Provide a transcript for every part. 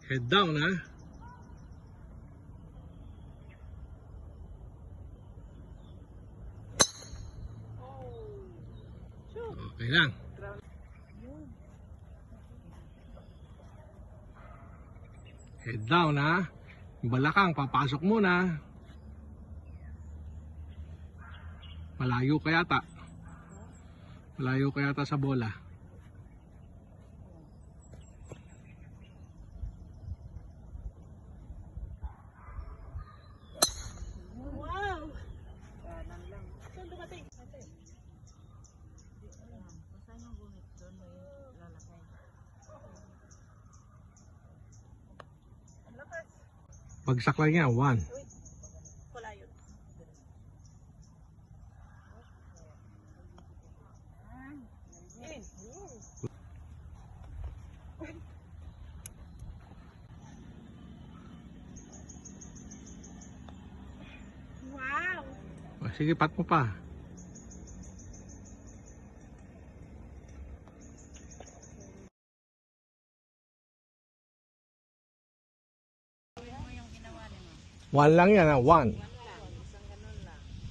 Head down ha. Okay lang. Head down ha. Balakang papasok muna. Malayo ka yata. Malayo ka yata sa bola. Wow! Saan dumating? Bagsak lang yan. 1. Wala yun. Wow! Sige, pat mo pa. One lang yan ha. 1.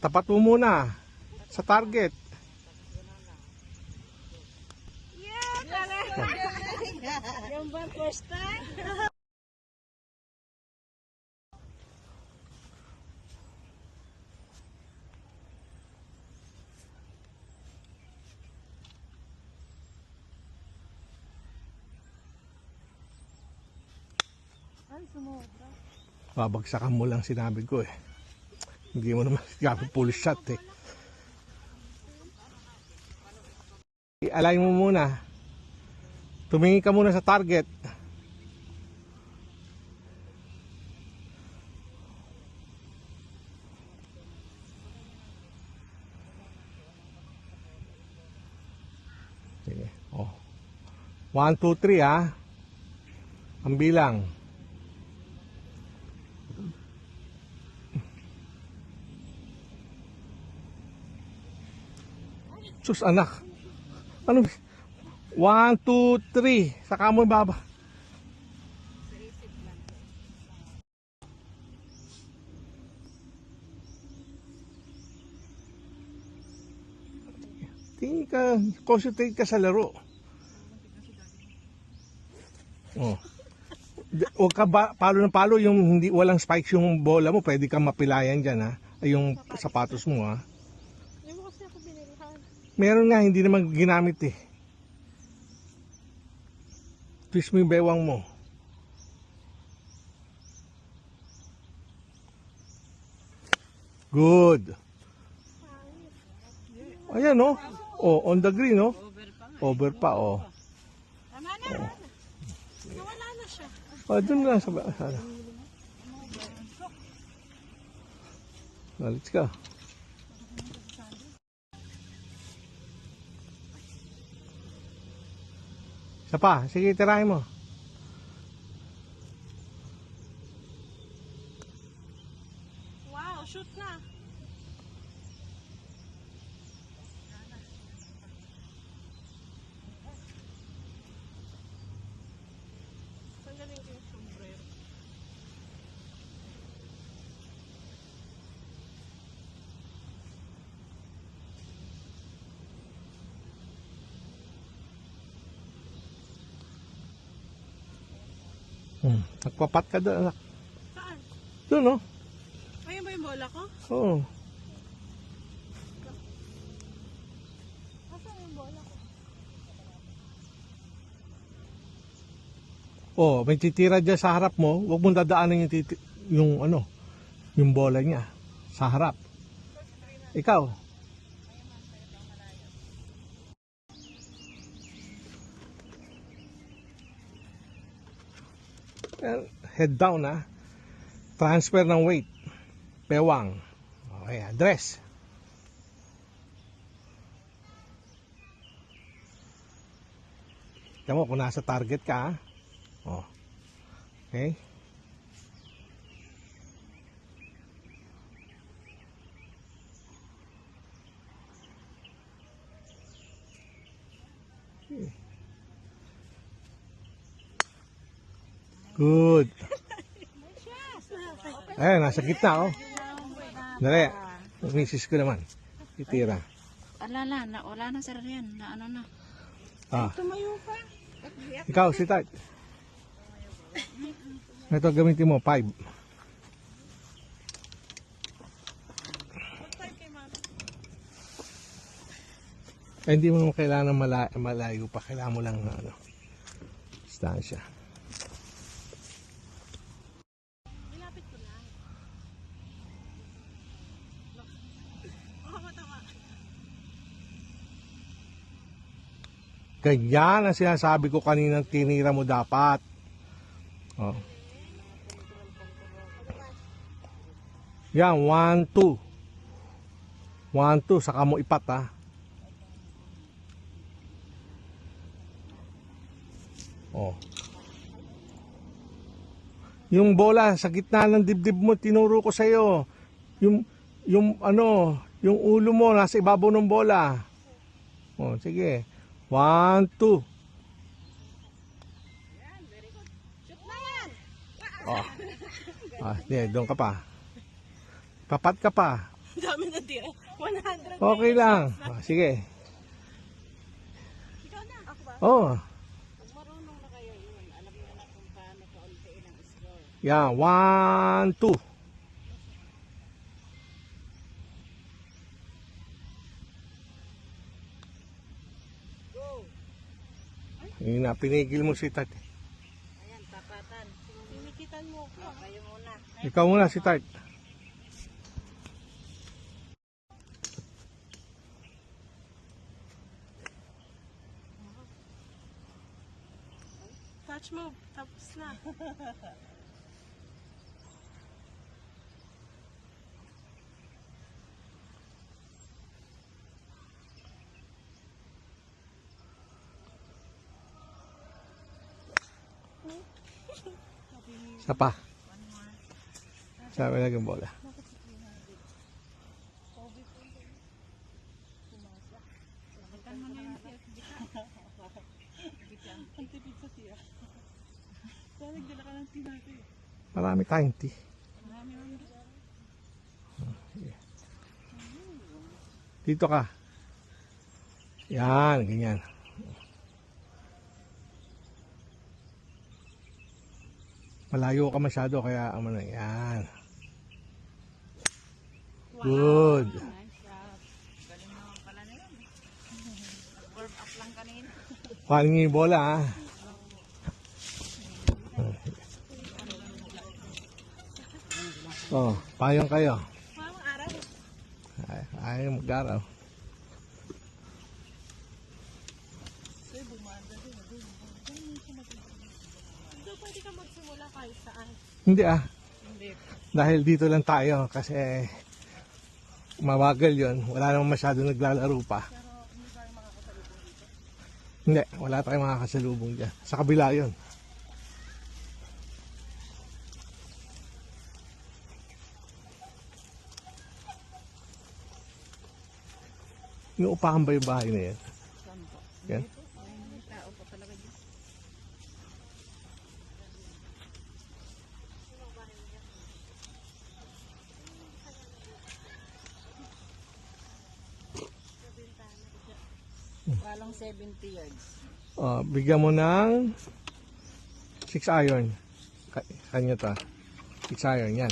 Tapat mo muna sa target. Yeah! Talaga! Yung ba first time? Ay, sumobra. Babagsakan mo lang sinabi ko eh. Hindi mo naman gamit full shot eh. I-align mo muna. Tumingin ka muna sa target. Sige. Oh. 1, 2, 3 ha. Ang bilang. Sus anak. Ano? 1, 2, 3. Saka mo baba. Tingin ka, concentrate ka sa laro. Oh. Huwag ka palo ng palo, yung hindi walang spikes yung bola mo, pwede kang mapilayan diyan ha. Ay yung sapatos mo ha. Hindi mo kasi ako binilihan. Meron nga hindi naman ginamit eh. Twist mo yung bewang mo. Good. Ayan oh. Oh, on the green oh. Over pa oh. Tama na! Nawala na siya. Oh, dun lang sa sana. Let's go. Isa pa, sige tirahin mo. Wow, shoot na! Saan galing ko yung sombrero? Nagpapat ka doon anak. Saan? Doon oh. Ayun ba yung bola ko? Oo. Saan yung bola ko? Oh, may titira dyan sa harap mo. Huwag mong dadaanan yung ano, yung bola niya sa harap. Ikaw. Head down ha. Transfer ng weight. Bewang. Okay, address. Tama mo kung nasa target ka ha. Oh. Okay. Good. Ayan, nasa gitna, oh. Dali. Yung misis ko naman. Titira. Wala na sir yan. Na ano na. Ah. Tumayo pa. Ikaw, si Tart. Ito, gamitin mo, 5. Eh, hindi mo naman kailangan malayo pa. Kailangan mo lang ano, distansya. Nilapit ko lang. Tama. Ganyan ang sinasabi ko kanina, tinira mo dapat. Oh. Yan, 1, 2. 1, 2, saka mo ipat, ha. Oh. Yung bola sa gitna ng dibdib mo, tinuro ko sa iyo. Yung ulo mo nasa ibabaw ng bola. Oh, sige. 1, 2. Shoot na yan. Oh. Doon ka pa. Papat ka pa. Dami na tira. 100. Okay lang. Sige. Ikaw na. Ako ba? Oh. Pag marunong na kayo yun, alam niyo na kung paano kauntiin ang score. Yan, 1, 2. Go. Yun na, pinigil mo si Tart. Ayan, tapatan. Pinikitan mo ko. Kayo muna. Ikaw muna si Tart. Touch mo. Tapos na. Isa pa. Sabi na yung bola. Ang tipid sa tiya. Kaya nagdala ka ng tinati. Marami tayong tea. Marami ang Dito ka. Yan, ganyan. Malayo ka masyado kaya ano na yan. Good. nice shot. Galing naman pala na yun. Nag-warm up lang kanina. Kuhanin niyo yung bola, ha. Oh, payong kayo. Parang araw. Ayaw mag-araw. So, pwede ka magsimula kahit saan. Hindi Hindi. dahil dito lang tayo kasi mabagal yon. Wala namang masyado naglalaro pa. Hindi, wala tayong makakasalubong dyan. Sa kabila yon. Inuupahan ba yung bahay na yan? Saan po? Yan? May tao pa talaga dyan. Walang 70 yards. Bigyan mo ng 6 iron. Kanya to. 6 iron, yan.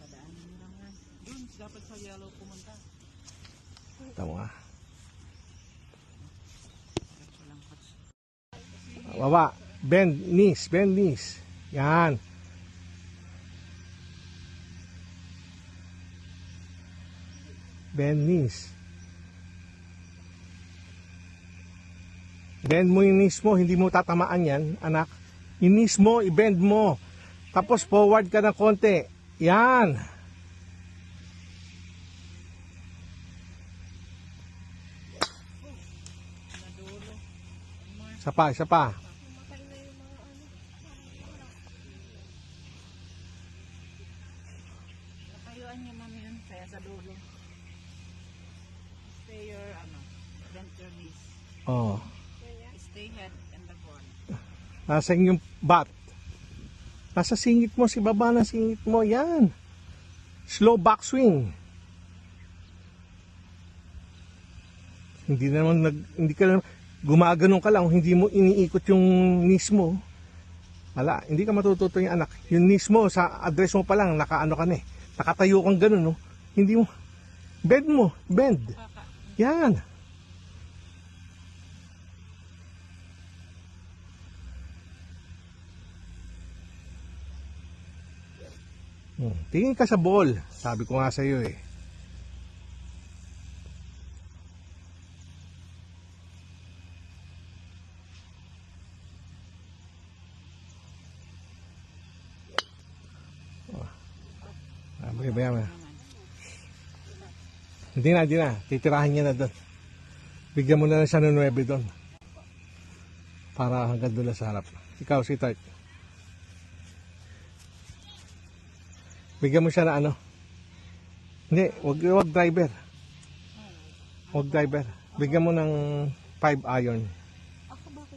Padaan mo lang yan. Doon, dapat sa yellow pumunta. Tama nga. Baba. Bend knees. Bend knees. Yan. Bend knees. Bend mo yung knees mo. Hindi mo tatamaan yan, anak. Yung knees mo, i-bend mo. Tapos forward ka ng konti. Yan. Isa pa, isa pa. Nakayuan niyo mami yun, kaya sa dulo. Stay your, bend your knees. Oh. Stay head and the ball. Nasaan yung bat? Nasa singit mo, si baba ng singit mo. Yan. Slow backswing. Hindi ka naman, gumaganon ka lang, hindi mo iniikot yung knees mo. Wala, hindi ka matututo yung anak. Yung knees mo, sa address mo pa lang, nakaano ka na eh. Nakatayo kang ganun, no? Hindi mo, bend. Yan. Tingin ka sa ball. Sabi ko nga sa iyo eh. Baya. Hindi na. Titirahin niya na doon. Bigyan mo na lang siya ng 9 doon. Para hanggang doon sa harap. Ikaw, si Tart. Bigyan mo siya na ano. Hindi, wag driver. Wag driver. Bigyan mo ng 5 iron.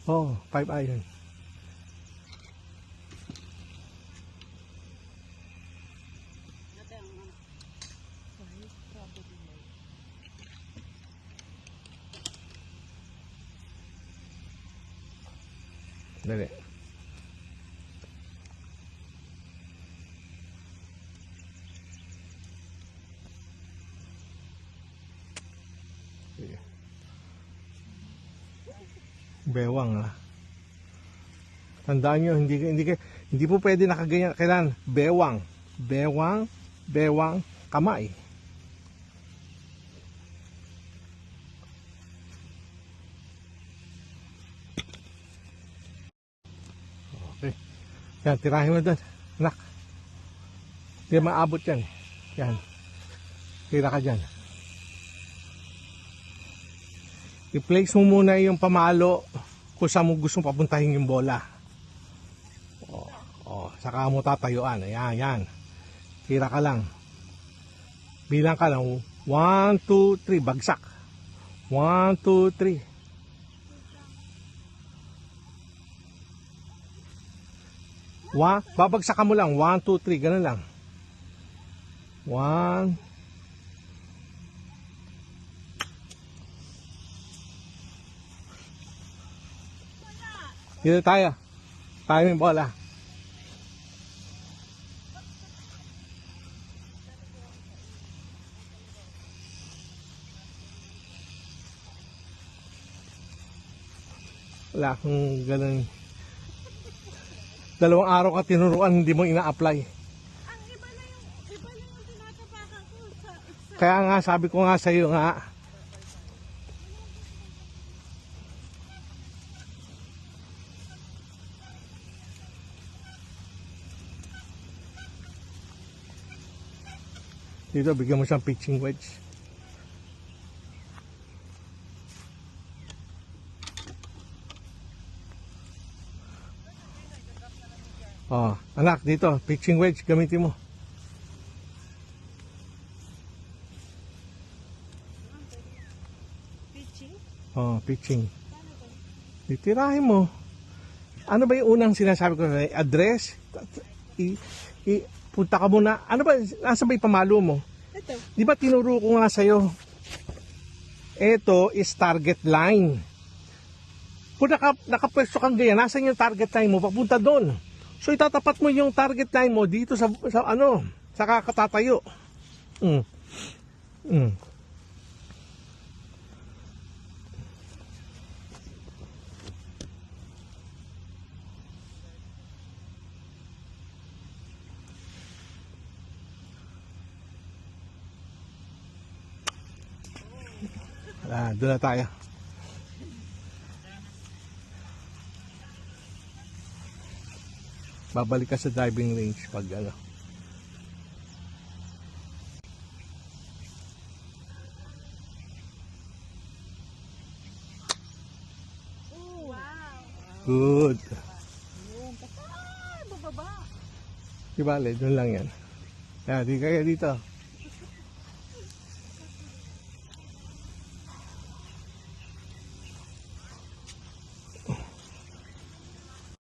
Oh, 5 iron. Dali. Bewang ah. Tandaan nyo, hindi po pwede nakaganyan. Kailan? Bewang, kamay. Okay. Yan, tirahin mo doon. Anak. Hindi maabot yan. Yan. Tira ka dyan. I-place mo muna yung pamalo kung saan mo gusto papuntahin yung bola. Saka mo tatayuan. Ayan, yan. Tira ka lang. Bilang ka lang. 1, 2, 3. Bagsak. 1, 2, 3. Babagsak ka mo lang. 1, 2, 3. Ganun lang. 1. Dito tayo. Tayo yung bola. Wala akong ganun. 2 araw ka tinuruan, hindi mo ina-apply. Ang iba na yung tinatapakan ko sa exam. Kaya nga, sabi ko nga sa iyo nga. Dito, bigyan mo siyang pitching wedge. Oh, anak, dito, pitching wedge, gamitin mo. Pitching? Oh, pitching. Titirahin mo. Ano ba yung unang sinasabi ko? Address? Punta ka muna. Ano ba? Nasa ba yung pamalo mo? Ito. Di ba tinuro ko nga sa'yo? Ito is target line. Kung nakapwesto kang ganyan, nasan yung target line mo? Papunta doon. So itatapat mo yung target line mo dito sa kakatatayo. Doon na tayo. Babalik ka sa driving range pag ano. Oh, wow. Good. Yun. Bababa. Di bale, doon lang yan. Di kaya dito.